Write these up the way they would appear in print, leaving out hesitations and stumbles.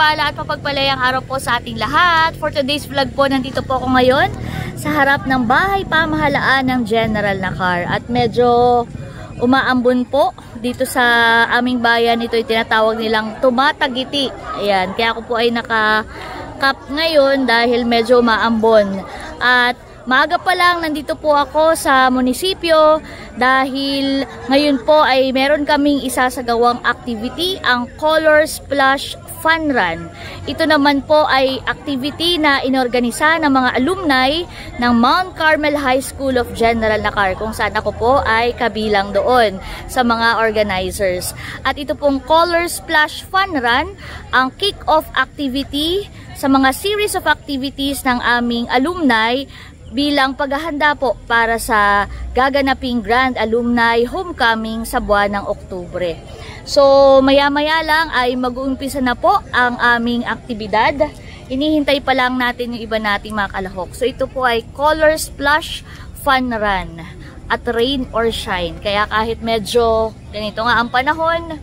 mapagpala at mapagpalayang araw po sa ating lahat. For today's vlog po, nandito po ako ngayon sa harap ng bahay pamahalaan ng General Nakar. At medyo umaambon po dito sa aming bayan. Ito ay tinatawag nilang tumatagiti. Ayan, kaya ako po ay naka-cap ngayon dahil medyo umaambon. At maaga pa lang nandito po ako sa munisipyo dahil ngayon po ay meron kaming isasagawang activity, ang Color Splash Fun Run. Ito naman po ay activity na inorganisa ng mga alumni ng Mount Carmel High School of General Nakar, kung saan ako po ay kabilang doon sa mga organizers. At ito pong Color Splash Fun Run, ang kick-off activity sa mga series of activities ng aming alumni bilang paghahanda po para sa gaganaping Grand Alumni Homecoming sa buwan ng Oktubre. So maya-maya lang ay mag-uumpisa na po ang aming aktibidad. Inihintay pa lang natin yung iba nating mga kalahok. So ito po ay Color Splash Fun Run at rain or shine. Kaya kahit medyo ganito nga ang panahon,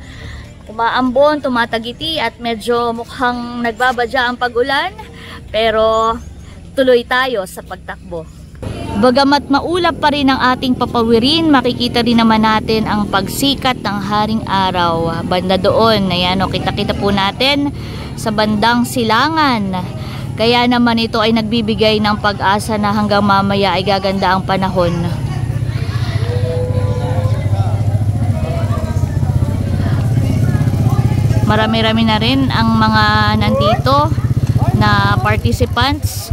umaambon, tumatagiti at medyo mukhang nagbabadya ang pag-ulan, pero tuloy tayo sa pagtakbo. Bagamat maulap pa rin ang ating papawirin, makikita din naman natin ang pagsikat ng haring araw. Banda doon, ayan o, kita-kita po natin sa bandang silangan. Kaya naman ito ay nagbibigay ng pag-asa na hanggang mamaya ay gaganda ang panahon. Marami-rami na rin ang mga nandito na participants.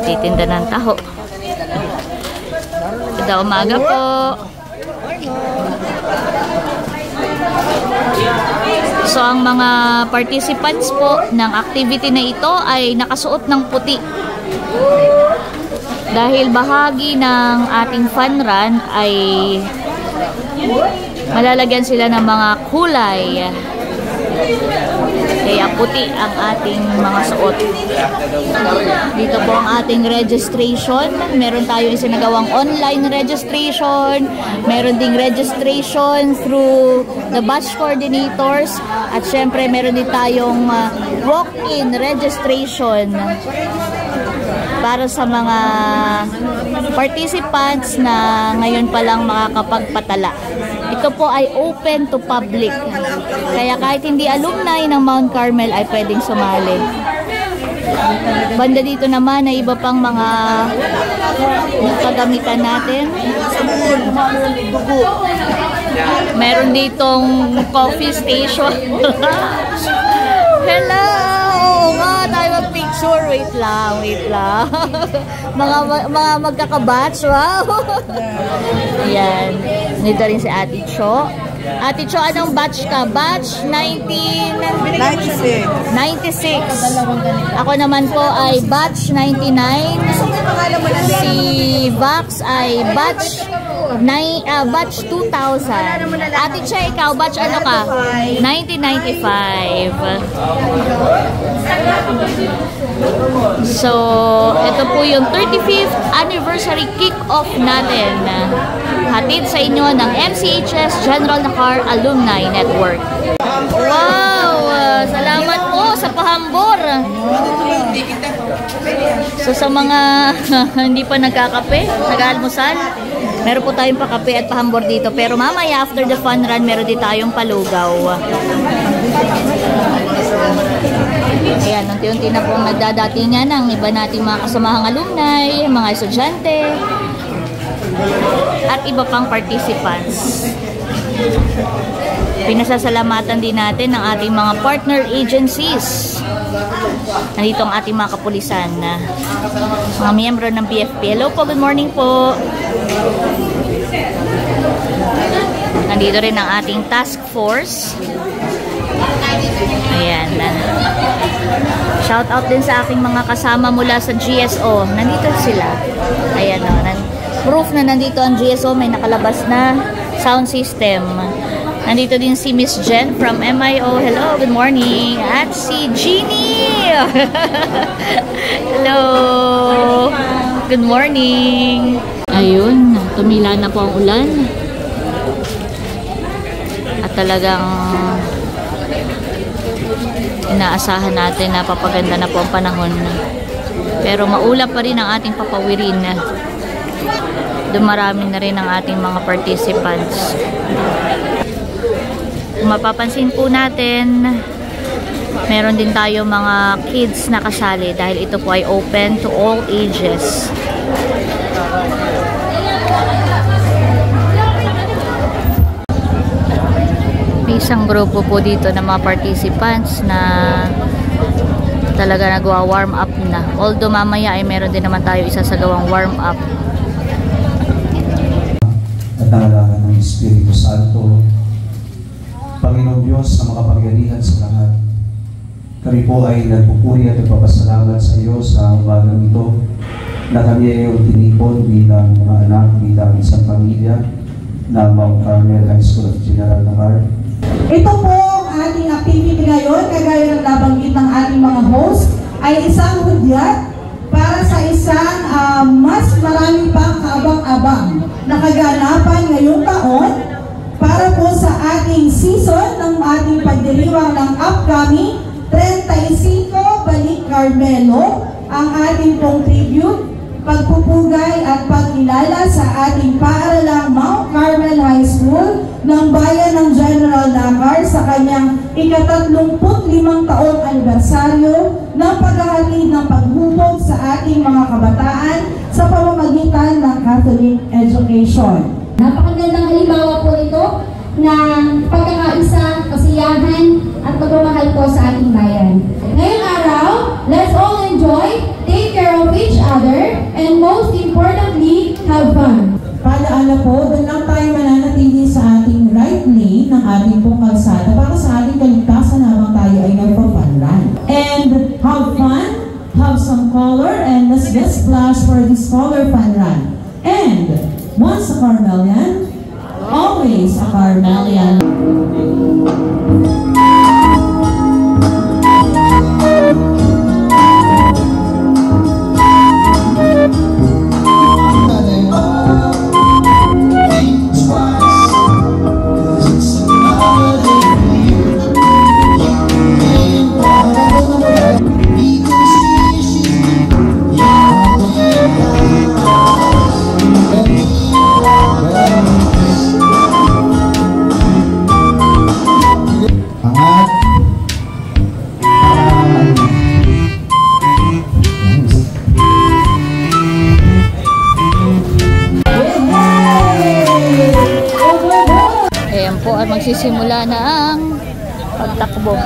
Titinda ng taho. Ganda umaga po. So ang mga participants po ng activity na ito ay nakasuot ng puti. Dahil bahagi ng ating fun run ay malalagyan sila ng mga kulay. Kaya puti ang ating mga suot. Dito po ang ating registration. Meron tayo isinagawang online registration. Meron ding registration through the batch coordinators. At syempre meron din tayong walk-in registration para sa mga participants na ngayon pa lang makakapagpatala. Ito po ay open to public. Kaya kahit hindi alumni ng Mount Carmel ay pwedeng sumali. Banda dito naman ay iba pang mga kagamitan natin. Meron ditong coffee station. Hello! Oo nga, tayo mag-picture. Wait lang. mga magkakabatch. Wow! Ayan. Nito rin si Ate Cho. Ate Cho, anong batch ka? Batch 96. Ako naman po ay batch 99. Si Vax ay batch 2000. Ate Cho, ikaw, batch ano ka? 1995. So, ito po yung 35th anniversary kick-off natin. Hatid sa inyo ng MCHS General Nakar Alumni Network. Wow! Salamat po sa pahambor. So sa mga hindi pa nagkakape, nag-aalmusal, meron po tayong pakape at pahambor dito. Pero mamaya after the fun run, meron din tayong palugaw. Ayan, unti-unti na pong nagdadatingan ng iba nating mga kasamahang alumni, mga estudyante, at iba pang participants. Pinasasalamatan din natin ang ating mga partner agencies. Nandito ang ating mga kapulisan na mga miyembro ng BFP. Hello po, good morning po. Nandito rin ang ating task force. Ayan. Shout out din sa aking mga kasama mula sa GSO. Nandito sila. Ayan o. Proof na nandito ang GSO. May nakalabas na sound system. Nandito din si Miss Jen from MIO. Hello, good morning. At si Jeannie. Hello. Good morning. Ayun, tumila na po ang ulan. At talagang inaasahan natin na papaganda na po ang panahon. Pero maulap pa rin ang ating papawirin. Dumarami na rin ang ating mga participants. Kung mapapansin po natin, meron din tayo mga kids na kasali dahil ito po ay open to all ages. May isang grupo po dito ng mga participants na talaga nagwa-warm up na. Although mamaya ay meron din naman tayo isasagawang warm up. At nangalaman ng Espiritu Santo, Panginoon Diyos na makapangyarihan sa lahat. Kami po ay nagpupuri at nagpapasalamat sa iyo sa umagang ito na kami ay tinipon bilang mga anak, bilang isang pamilya na Mount Carmel High School of General Nakar. Ito po ang ating activity ngayon, kagaya ng nabanggit ng ating mga host, ay isang hudyat para sa isang mas marami pang kaabang-abang na kaganapan ngayong taon para po sa ating season ng ating pagdiriwang ng upcoming 35 Balik Carmelo, ang ating pong tribute, pagpupugay at pagkilala sa ating paaralang Mount Carmel High School ng Bayan ng General Nakar sa kanyang ika-35 taong anibersaryo ng paghahatid ng paghubog sa ating mga kabataan sa pamamagitan ng Catholic education. Napakagandang halimbawa po ito ng pagkakaisa, kasiyahan at pagmamahal po sa ating bayan. Ngayong araw, let's all enjoy, take care of each other, and most importantly, have fun. Paalaala po, doon lang tayo mananatili sa ating right lane ng ating pong kalsada para sa ating kaligtasan habang tayo ay nagpa-fun run. And have fun, have some color, and let's get splash for this color fun run. And once a Carmelian, always a Carmelian. Magsisimula na ang pagtakbo. 5,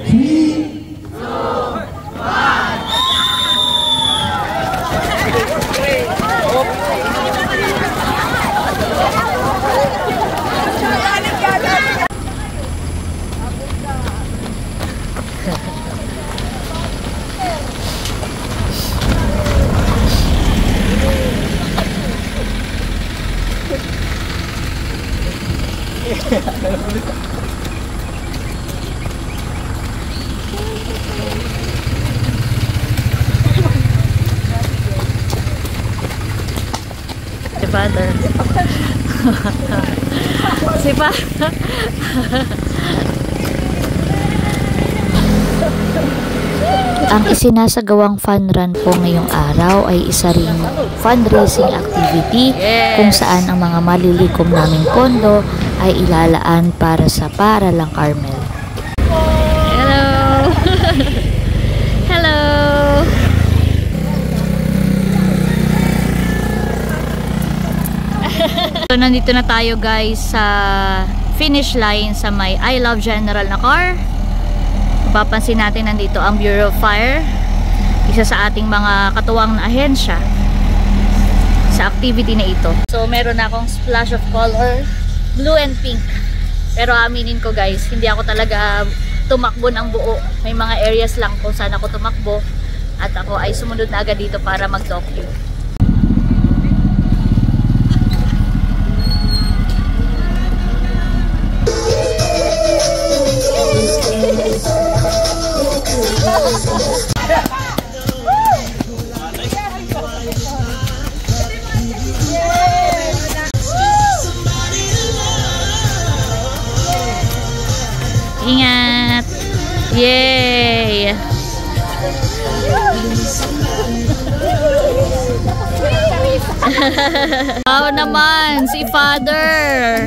4, 3, Si Father. Si Father. Ang isinasagawang fun run po ngayong araw ay isa ring fundraising activity kung saan ang mga malilikom naming pondo ay ilalaan para sa Paaralang Carmel. Hello! Hello! So, nandito na tayo guys sa finish line sa may I Love General Nakar. Papansin natin nandito ang Bureau of Fire, isa sa ating mga katuwang na ahensya sa activity na ito. So meron na akong splash of color, blue and pink. Pero aminin ko guys, hindi ako talaga tumakbo ng buo. May mga areas lang kung saan ako tumakbo at ako ay sumunod na agad dito para mag-docu. Ingat! Yay! Wow naman, si Father.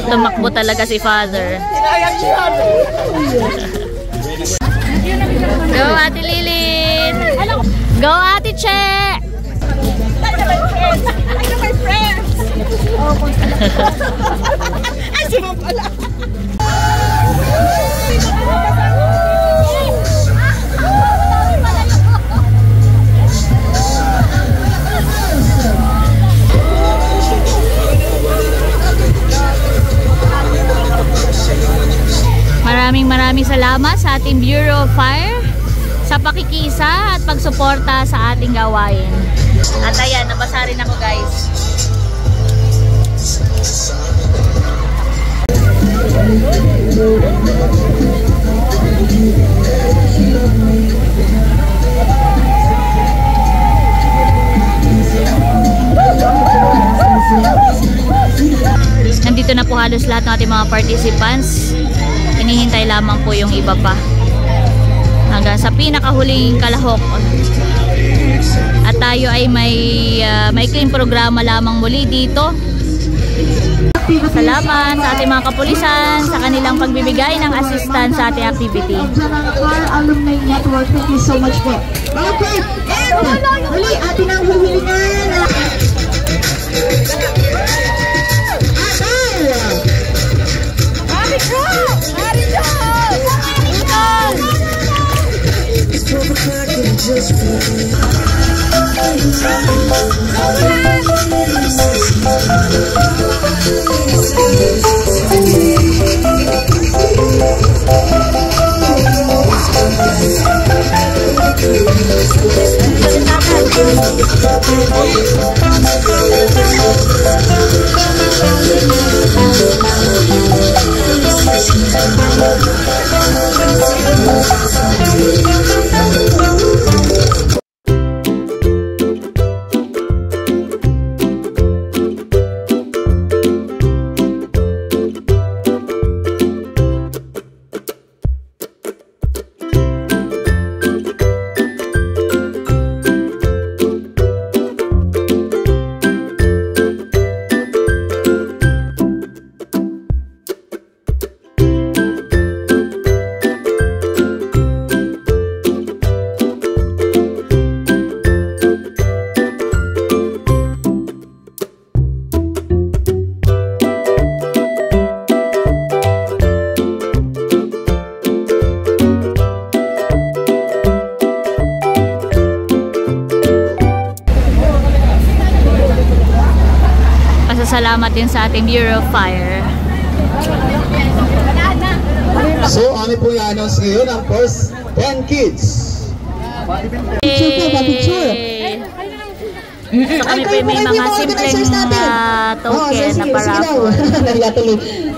Tumakbo talaga si Father. Go, Ate Lilin. Go, Ate Che. Ay, si Mom pala. Maraming salamat sa ating Bureau of Fire sa pakikisa at pagsuporta sa ating gawain. At ayan, nabasa rin ako, guys. Nandito na po halos lahat ng ating mga participants. Hinihintay lamang po yung iba pa hanggang sa pinakahuling kalahok. At tayo ay may maikling programa lamang muli dito. Salamat sa ating mga kapulisan sa kanilang pagbibigay ng assistance sa ating activity. Alumni Network, thank you so much po. Okay, and muli atin ang humilingan. Salamat din sa ating Bureau of Fire. So, ano po i-announce ngayon ang first 10 kids? So, kami po may mga simpleng token na paraffol.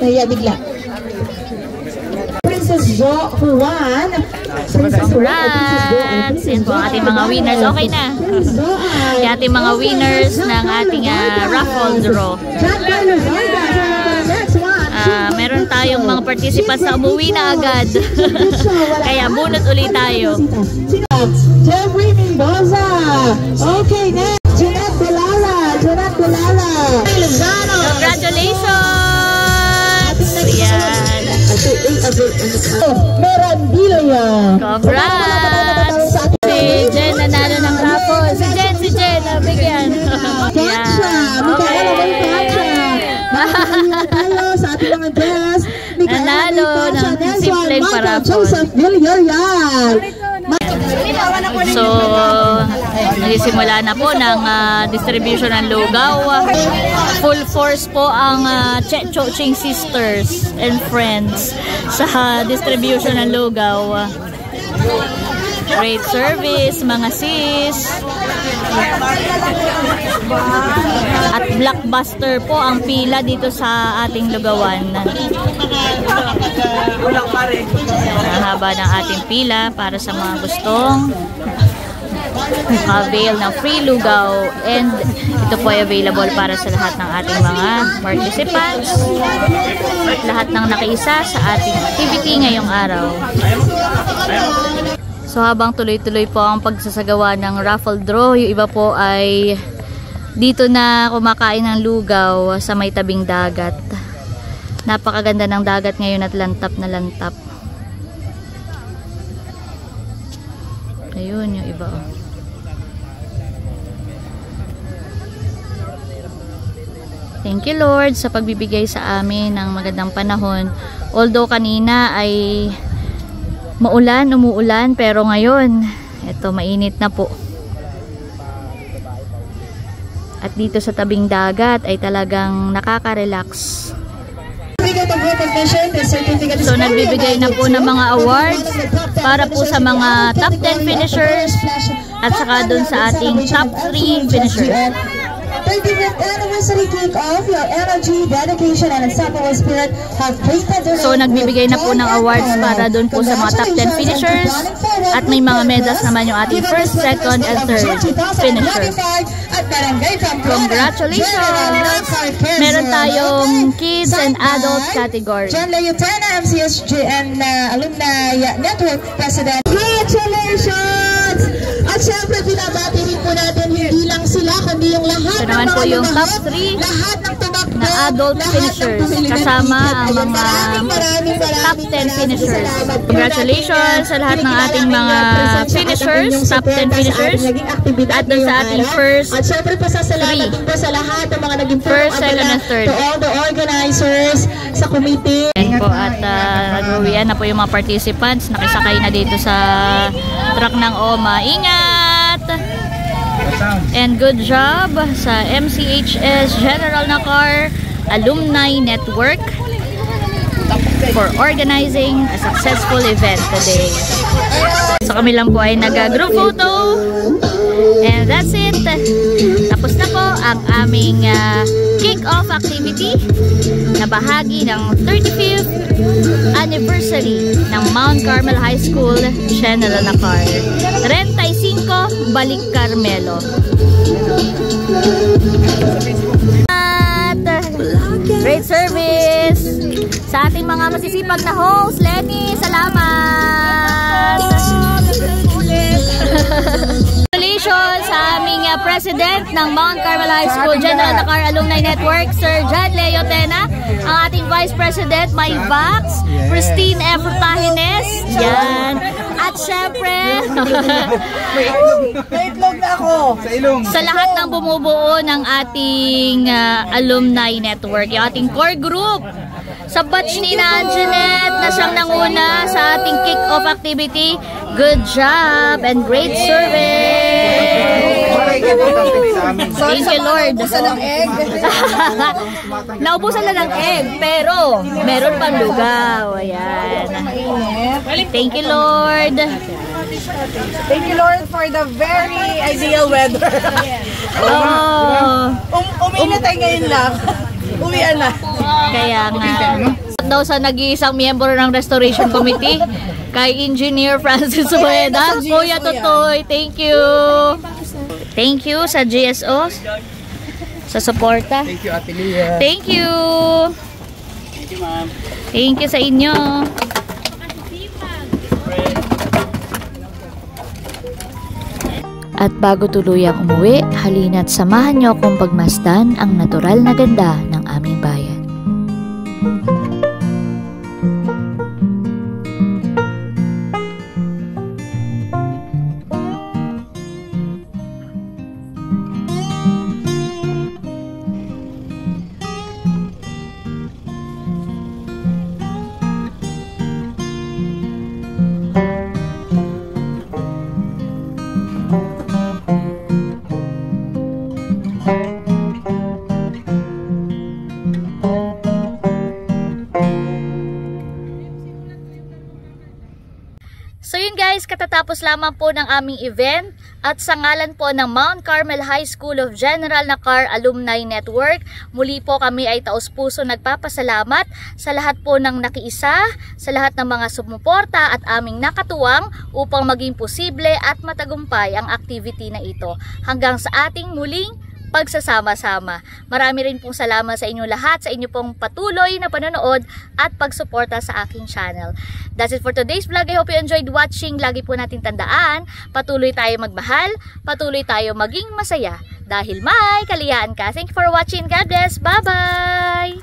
Nahiya bigla. Princess Jo Juan. Congrats! Yan po ang ating mga winners. Okay na. Yung ating mga winners ng ating raffle draw. Meron tayong mga participants na umuwi na agad. Kaya bunot ulit tayo. Jeffrey Mendoza. Okay, next. Jeanette Belala. Congratulations! Ayan. Merandilla. Congrats! Si Jen nanalo ng raffle. Si Jen, nabigyan. Sa ating mga guests, nanalo ng simpleng paraffle. So, nagsisimula na po ng distribution ng lugaw. Full force po ang Choching Sisters and Friends sa distribution ng lugaw. Great service, mga sis. At blockbuster po ang pila dito sa ating lugawan. Ang haba ng ating pila para sa mga gustong maka-avail ng free lugaw, and ito po ay available para sa lahat ng ating mga participants at lahat ng nakiisa sa ating activity ngayong araw. So habang tuloy-tuloy po ang pagsasagawa ng raffle draw, yung iba po ay dito na kumakain ng lugaw sa may tabing dagat. Napakaganda ng dagat ngayon at lantap na lantap. Ayun yung iba. Thank you Lord sa pagbibigay sa amin ng magandang panahon. Although kanina ay umuulan, pero ngayon eto mainit na po. At dito sa tabing dagat ay talagang nakaka-relax. So nagbibigay na po ng mga awards para po sa mga top 10 finishers at saka dun sa ating top 3 finishers. 35th anniversary kick-off, your energy, dedication, and unstoppable spirit have created the So nagbibigay na po ng awards para doon po sa mga top 10 finishers at may mga medals naman yung ating first, second, and third finishers. Congratulations! Meron tayong kids and adult category. John Leotena, MCSG and Alumni Network President. Congratulations! At syempre binabati rin po natin hindi lang sila kundi yung lahat ito naman po yung top 3 na adult finishers kasama ang mga top 10 finishers. Congratulations sa lahat ng ating mga finishers, top 10 finishers, at doon sa ating first 3, first, second, and third. To all the organizers sa committee. Ayan po, at nag-uwian na po yung mga participants. Nakisakay na dito sa truck ng OMA. Ingat! And good job sa MCHS General Nakar Alumni Network for organizing a successful event today. So kami lang po ay nag-group photo. And that's it. Tapos na po ang aming kick-off activity na bahagi ng 35th anniversary ng Mount Carmel High School, General Nakar. 35 Balik Carmelo. At great service sa ating mga masisipag na host. Lenny, salamat! Congratulations sa aming president ng Mount Carmel High School General Nakar Alumni Network, Sir John Leotena, ang ating Vice President, May Vax, Christine F. Tahines, yan. At syempre, sa lahat ng bumubuo ng ating alumni network, yung ating core group, sa batch ni Anjanette na siyang nanguna sa ating kick-off activity. Good job and great service! Thank you, Lord. Naubusan na ng egg, pero meron pang lugaw. Ayan. Thank you, Lord. Thank you, Lord, for the very ideal weather. Oh. Uminit tayo ngayon lang. Uwian na. Kaya nga. Daw sa nag-iisang miyembro ng Restoration Committee, kay Engineer Francis Ueda. Kuya Totoy, thank you. Thank you sa GSO sa suporta. Thank you, Ate Lia. Thank you. Thank you, ma'am. Thank you sa inyo. At bago tuluyang umuwi, halina't samahan niyo akong pagmasdan ang natural na ganda ng aming bayan. So yun guys, katatapos lamang po ng aming event At sa ngalan po ng Mount Carmel High School of General Nakar Alumni Network, muli po kami ay taos-puso nagpapasalamat sa lahat po ng nakiisa, sa lahat ng mga sumuporta at aming nakatuwang upang maging posible at matagumpay ang activity na ito hanggang sa ating muling pagsasama-sama. Marami rin pong salamat sa inyo lahat, sa inyo pong patuloy na panonood at pagsuporta sa aking channel. That's it for today's vlog. I hope you enjoyed watching. Lagi po natin tandaan, patuloy tayo magmahal, patuloy tayo maging masaya dahil may kaliyaan ka. Thank you for watching. God bless. Bye-bye!